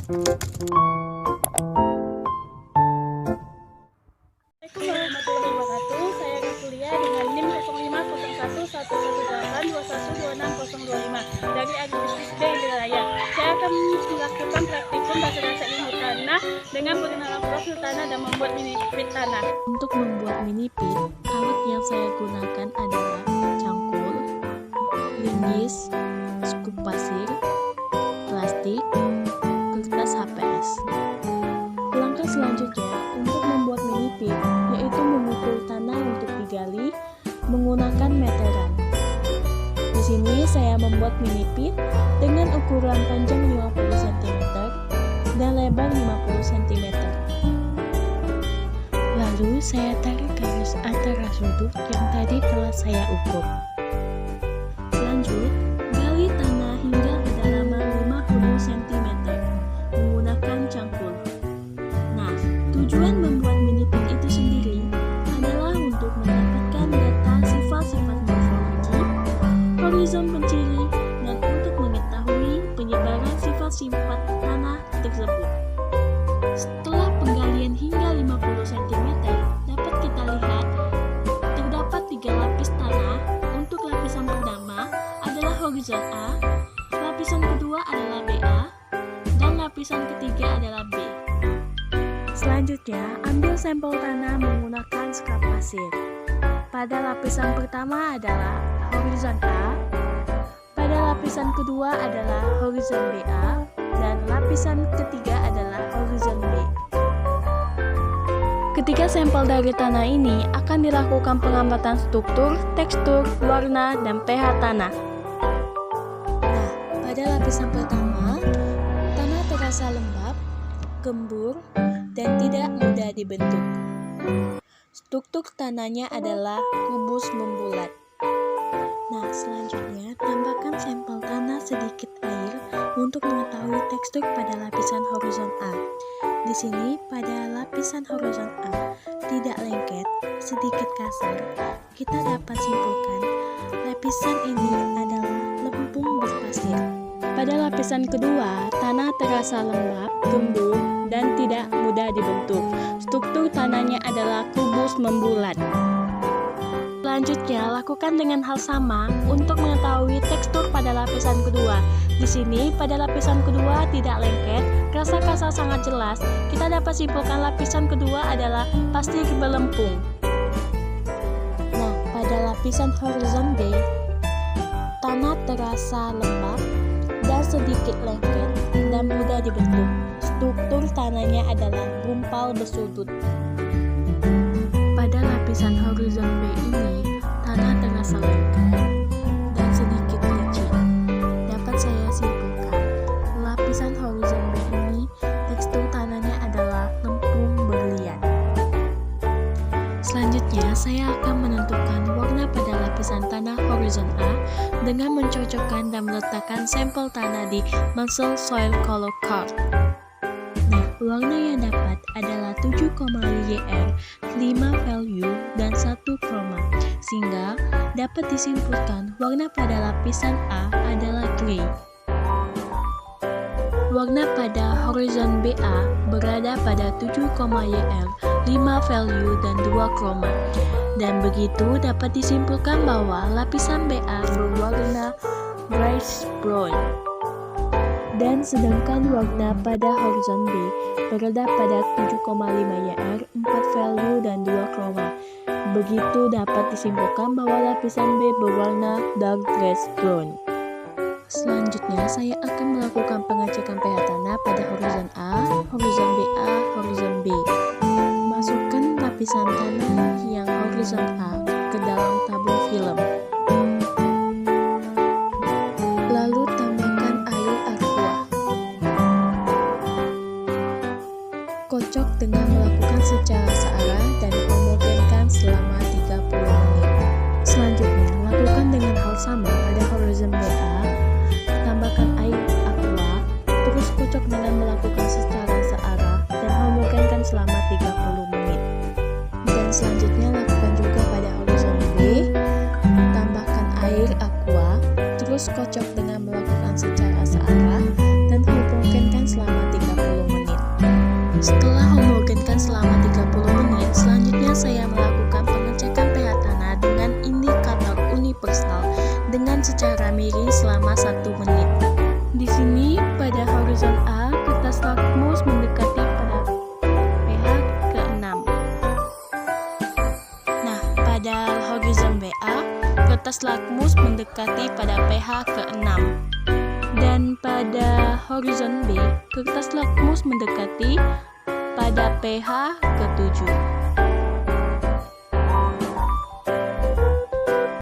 Assalamualaikum warahmatullahi wabarakatuh. Saya akan kuliah dengan NIM 05011181212625 dari Agustus B Indralaya. Saya akan melakukan praktikum bahasa ilmu tanah dengan pengenalan profil tanah dan membuat mini pit tanah. Untuk membuat mini pit, alat yang saya gunakan adalah cangkul, linggis, skup pasir, plastik, kertas HPS. Langkah selanjutnya untuk membuat mini pit yaitu memukul tanah untuk digali menggunakan meteran. Di sini saya membuat mini pit dengan ukuran panjang 50 cm dan lebar 50 cm. Lalu saya tarik garis antara sudut yang tadi telah saya ukur. Lanjut, gali tanah hingga kedalaman 50 cm menggunakan cangkul. Nah, tujuan membuat mini pit itu sendiri adalah untuk mendapatkan data sifat-sifat morfologi, horizon penciri, dan untuk mengetahui penyebaran sifat-sifat tanah tersebut. Setelah penggalian hingga 50 cm, dapat kita lihat terdapat 3 lapis tanah. Untuk lapisan pertama adalah horizon A, lapisan kedua adalah BA, dan lapisan ketiga adalah B. Selanjutnya, ambil sampel tanah menggunakan skap pasir. Pada lapisan pertama adalah horizon A, pada lapisan kedua adalah horizon BA, dan lapisan ketiga adalah horizon B. Ketiga sampel dari tanah ini akan dilakukan pengamatan struktur, tekstur, warna, dan pH tanah. Nah, pada lapisan pertama, tanah terasa lembab, gembur, dan tidak mudah dibentuk. Struktur tanahnya adalah kubus membulat. Nah, selanjutnya tambahkan sampel tanah sedikit air untuk mengetahui tekstur pada lapisan horizon A. Di sini pada lapisan horizon A tidak lengket, sedikit kasar. Kita dapat simpulkan lapisan ini adalah lempung berpasir. Pada lapisan kedua, tanah terasa lembab, gembur, dan tidak mudah dibentuk. Struktur tanahnya adalah kubus membulat. Selanjutnya, lakukan dengan hal sama untuk mengetahui tekstur pada lapisan kedua. Di sini, pada lapisan kedua tidak lengket, rasa kasar sangat jelas. Kita dapat simpulkan lapisan kedua adalah pasir berlempung. Nah, pada lapisan horizon B, tanah terasa lembab dan sedikit lengket dan mudah dibentuk. Struktur tanahnya adalah gumpal bersudut. Pada lapisan horizon B ini, tanah terasa lengket dan sedikit licin. Dapat saya simpulkan, lapisan horizon B ini tekstur tanahnya adalah lempung berlian. Selanjutnya, saya akan menentukan warna pada lapisan tanah horizon A dengan mencocokkan dan meletakkan sampel tanah di Munsell Soil Color Card. Nah, warna yang dapat adalah 7, YR, 5 value, dan 1 chroma, sehingga dapat disimpulkan warna pada lapisan A adalah grey. Warna pada horizon BA berada pada 7, YR, 5 value, dan 2 chroma. Dan begitu dapat disimpulkan bahwa lapisan BA berwarna grayish brown. Dan sedangkan warna pada horizon B berada pada 7,5 YR, 4 value, dan 2 chroma. Begitu dapat disimpulkan bahwa lapisan B berwarna dark grayish brown. Selanjutnya, saya akan melakukan pengecekan pH tanah pada horizon A, horizon BA, horizon B. Masukkan lapisan tanah yang horizon A ke dalam tabung film. Lalu tambahkan air aqua. Kocok dengan melakukan secara searah dan homogenkan selama 30 menit. Selanjutnya, lakukan dengan hal sama pada horizon BA. Tambahkan air aqua, terus kocok dengan melakukan secara searah dan homogenkan selama 30 menit. Dan selanjutnya lakukan juga pada horizon B dimungkinkan selama 30 menit. Selanjutnya saya melakukan pengecekan pH tanah dengan indikator universal dengan secara miring selama 1 menit. Di sini pada horizon A, kertas lakmus mendekati pada pH ke-6. Nah, pada horizon BA, kertas lakmus mendekati pada pH ke-6. Dan pada horizon B, kertas lakmus mendekati pada pH ke-7.